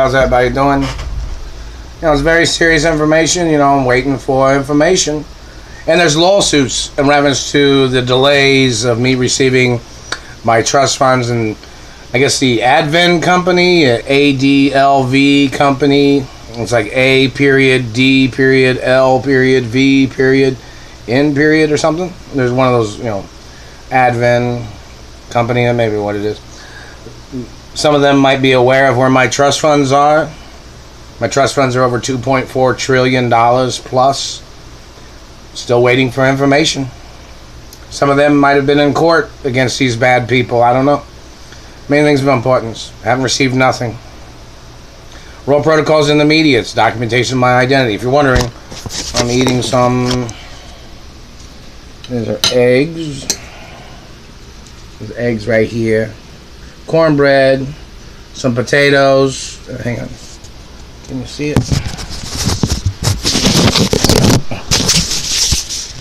how's everybody doing? It's very serious information. I'm waiting for information. And there's lawsuits in reference to the delays of me receiving my trust funds, and I guess the Advent company, ADLV company. It's like A period, D period, L period, V period, N period or something. There's one of those, Advent company, that may be what it is. Some of them might be aware of where my trust funds are. My trust funds are over $2.4 trillion plus. Still waiting for information. Some of them might have been in court against these bad people. I don't know. Many things of importance. I haven't received nothing. Role protocols in the media. It's documentation of my identity. If you're wondering, I'm eating some... These are eggs. There's eggs right here. Cornbread. Some potatoes. Hang on. Can you see it?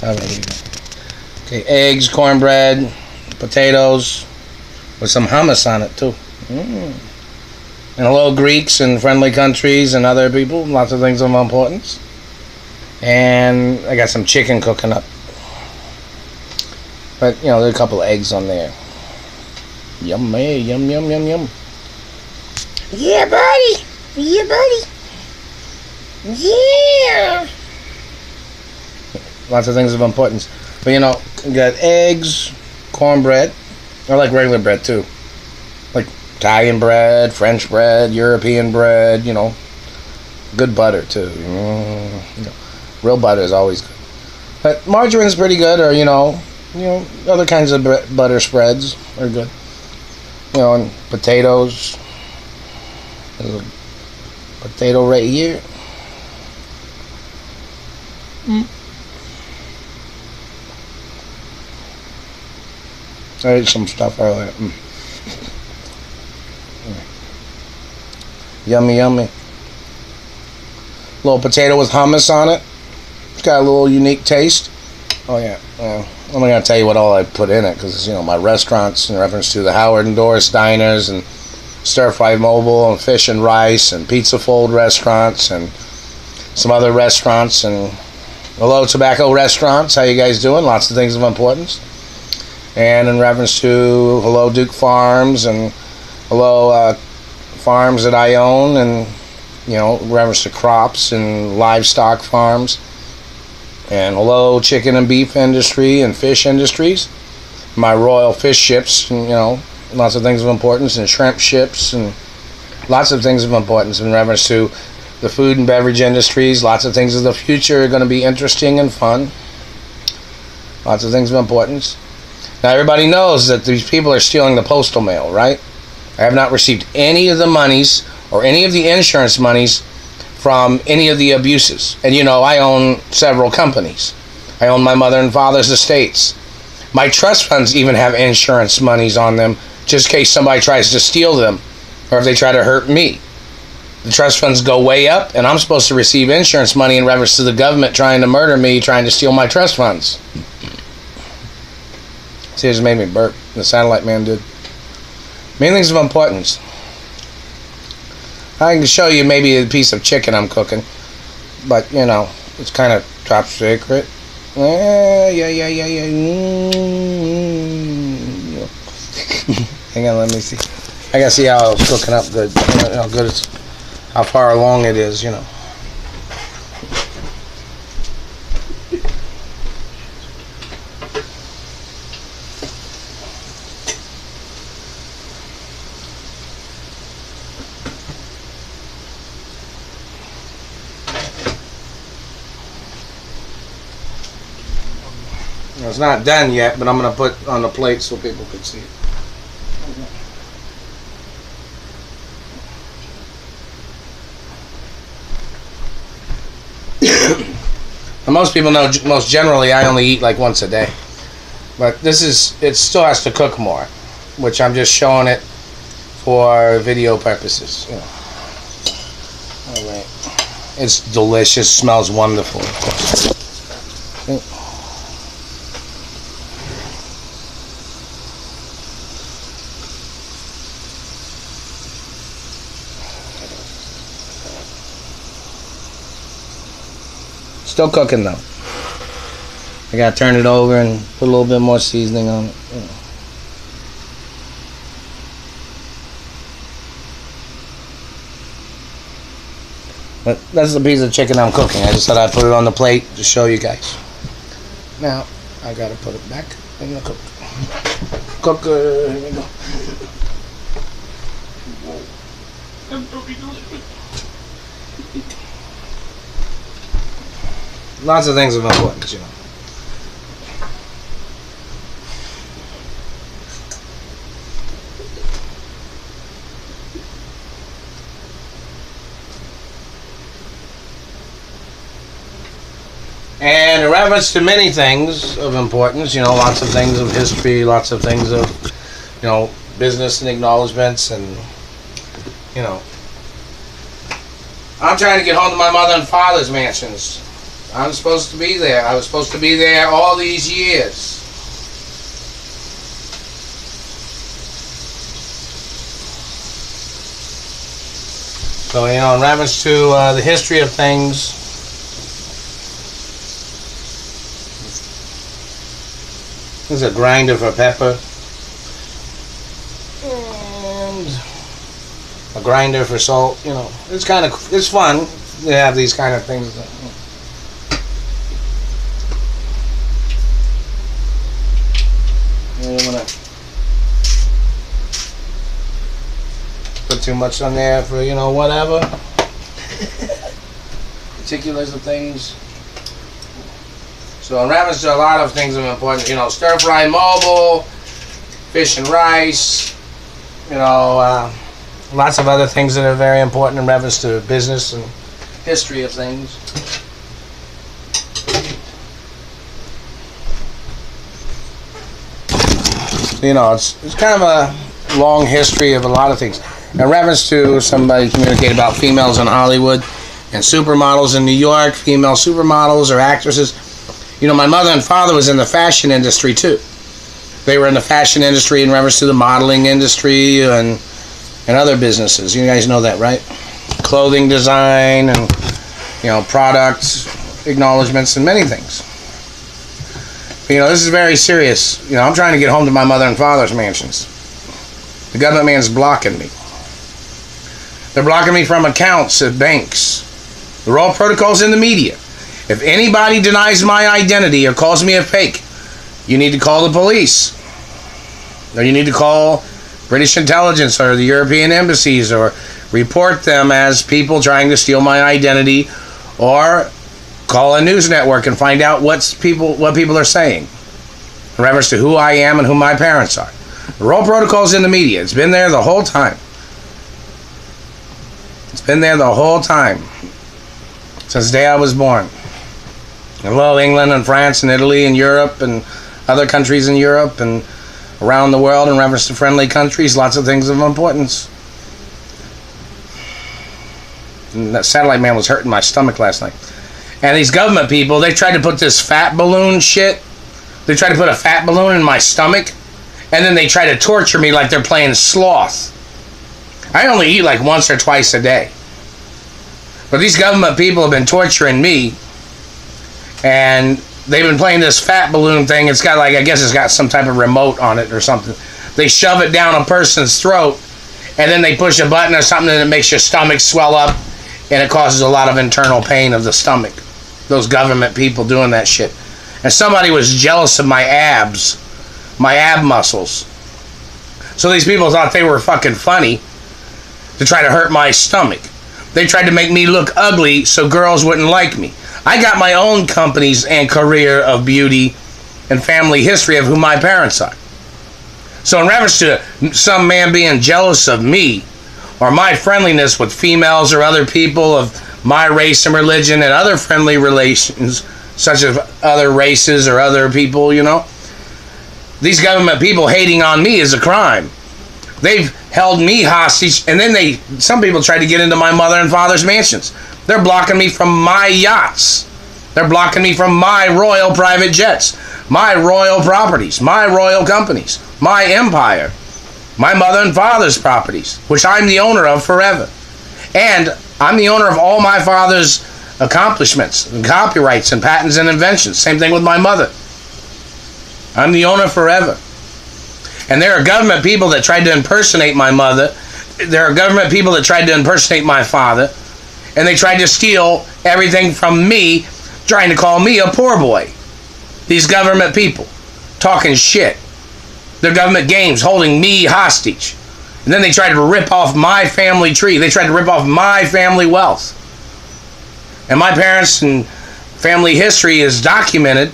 Oh, there you go. Okay, eggs, cornbread, potatoes, with some hummus on it too. And hello, Greeks and friendly countries and other people. Lots of things of importance. And I got some chicken cooking up. But, there's a couple of eggs on there. Yummy, yum, yum, yum, yum. Yeah, buddy. Yeah, buddy. Yeah. Lots of things of importance. But, you got eggs, cornbread. I like regular bread, too. Like Italian bread, French bread, European bread, Good butter, too. Real butter is always good. But margarine's pretty good, or, other kinds of butter spreads are good. And potatoes. There's a potato right here. I ate some stuff earlier. Yummy, yummy. Little potato with hummus on it. It's got a little unique taste. Oh yeah. I'm not gonna tell you what all I put in it, because my restaurants, in reference to the Howard and Doris diners and Stir Fry Mobile and Fish and Rice and Pizza Fold restaurants and some other restaurants, and hello tobacco restaurants. How you guys doing? Lots of things of importance. And in reference to hello Duke Farms and hello farms that I own, and in reference to crops and livestock farms, and hello chicken and beef industry and fish industries, my royal fish ships, and lots of things of importance, and shrimp ships, and lots of things of importance in reference to the food and beverage industries. Lots of things of the future are going to be interesting and fun. Lots of things of importance. Now everybody knows that these people are stealing the postal mail, right? I have not received any of the monies or any of the insurance monies from any of the abuses. And I own several companies. I own my mother and father's estates. My trust funds even have insurance monies on them, just in case somebody tries to steal them, or if they try to hurt me. The trust funds go way up, and I'm supposed to receive insurance money in reference to the government trying to murder me, trying to steal my trust funds. See, it just made me burp. The satellite man did. Main things of importance. I can show you maybe a piece of chicken I'm cooking, but it's kind of top secret. Yeah. Hang on, let me see. I gotta see how it's cooking up good. How good it's, how far along it is. It's not done yet, but I'm going to put on the plate so people can see it. And most people know, most generally, I only eat like once a day. But it still has to cook more, which I'm just showing it for video purposes. All right. It's delicious, smells wonderful, of course. Still cooking though. I gotta turn it over and put a little bit more seasoning on it. You know. But that's the piece of chicken I'm cooking. I just thought I'd put it on the plate to show you guys. Now, I gotta put it back in the cooker. Here we go. Lots of things of importance, you know. And in reference to many things of importance, you know, lots of things of history, lots of things of, you know, business and acknowledgments, and, you know, I'm trying to get home to my mother and father's mansions. I'm supposed to be there. I was supposed to be there all these years. So, you know, in reference to the history of things, this is a grinder for pepper, and a grinder for salt. You know, it's fun to have these kind of things. You don't want to put too much on there for, you know, whatever particulars of things. So in reference to a lot of things of importance, you know, stir fry mobile, fish and rice, you know, lots of other things that are very important in reference to business and history of things. You know, it's kind of a long history of a lot of things. In reference to somebody communicated about females in Hollywood and supermodels in New York, female supermodels or actresses. You know, my mother and father was in the fashion industry too. They were in the fashion industry in reference to the modeling industry and other businesses. You guys know that, right? Clothing design and, you know, products, acknowledgments, and many things. But, you know, this is very serious. You know, I'm trying to get home to my mother and father's mansions. The government man's blocking me. They're blocking me from accounts at banks. The roll protocols in the media. If anybody denies my identity or calls me a fake, you need to call the police. Or you need to call British intelligence or the European embassies, or report them as people trying to steal my identity, or call a news network and find out what people are saying in reference to who I am and who my parents are. The roll protocol's in the media. It's been there the whole time. It's been there the whole time. Since the day I was born. Hello, England and France and Italy and Europe and other countries in Europe and around the world in reference to friendly countries. Lots of things of importance. And that satellite man was hurting my stomach last night. And these government people, they tried to put this fat balloon shit. They tried to put a fat balloon in my stomach. And then they try to torture me like they're playing sloth. I only eat like once or twice a day. But these government people have been torturing me. And they've been playing this fat balloon thing. It's got like, I guess it's got some type of remote on it or something. They shove it down a person's throat. And then they push a button or something and it makes your stomach swell up. And it causes a lot of internal pain of the stomach. Those government people doing that shit. And somebody was jealous of my abs. My ab muscles. So these people thought they were fucking funny to try to hurt my stomach. They tried to make me look ugly so girls wouldn't like me. I got my own companies and career of beauty and family history of who my parents are. So in reference to some man being jealous of me or my friendliness with females or other people of my race and religion and other friendly relations, such as other races or other people, you know, these government people hating on me is a crime. They've held me hostage, and then some people tried to get into my mother and father's mansions. They're blocking me from my yachts. They're blocking me from my royal private jets, my royal properties, my royal companies, my empire, my mother and father's properties, which I'm the owner of forever. And I'm the owner of all my father's accomplishments, and copyrights, and patents and inventions. Same thing with my mother. I'm the owner forever. And there are government people that tried to impersonate my mother. There are government people that tried to impersonate my father. And they tried to steal everything from me, trying to call me a poor boy. These government people, talking shit. Their government games, holding me hostage. And then they tried to rip off my family tree. They tried to rip off my family wealth. And my parents and family history is documented.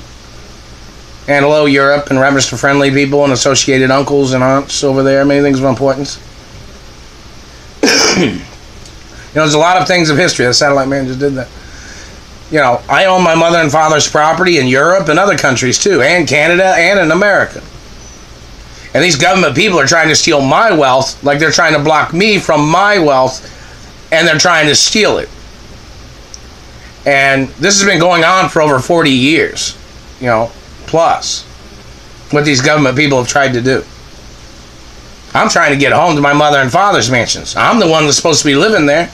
And hello, Europe, in reference to friendly people and associated uncles and aunts over there. Many things of importance. There's a lot of things of history. The satellite man just did that. I own my mother and father's property in Europe and other countries too, and Canada and in America. And these government people are trying to steal my wealth, like they're trying to block me from my wealth, and they're trying to steal it. And this has been going on for over 40 years, plus, what these government people have tried to do. I'm trying to get home to my mother and father's mansions. I'm the one that's supposed to be living there.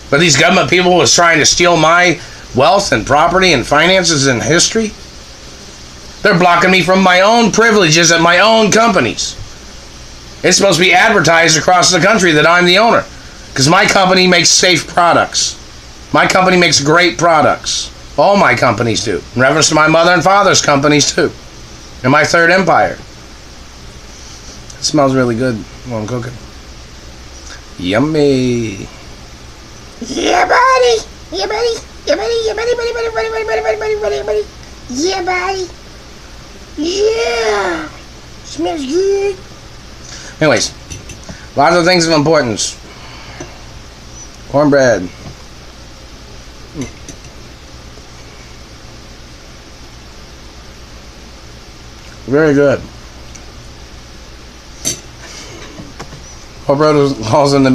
But these government people was trying to steal my wealth and property and finances and history. They're blocking me from my own privileges at my own companies. It's supposed to be advertised across the country that I'm the owner. Because my company makes safe products. My company makes great products. All my companies do. In reference to my mother and father's companies too. And my third empire. It smells really good while I'm cooking. Yummy. Yeah, buddy. Yeah, buddy. Yeah, buddy. Yeah, buddy, buddy, buddy, buddy, buddy, buddy, buddy, buddy, buddy. Yeah, buddy. Yeah. Smells good. Anyways, lots of things of importance. Cornbread. Very good. Cornbread calls in the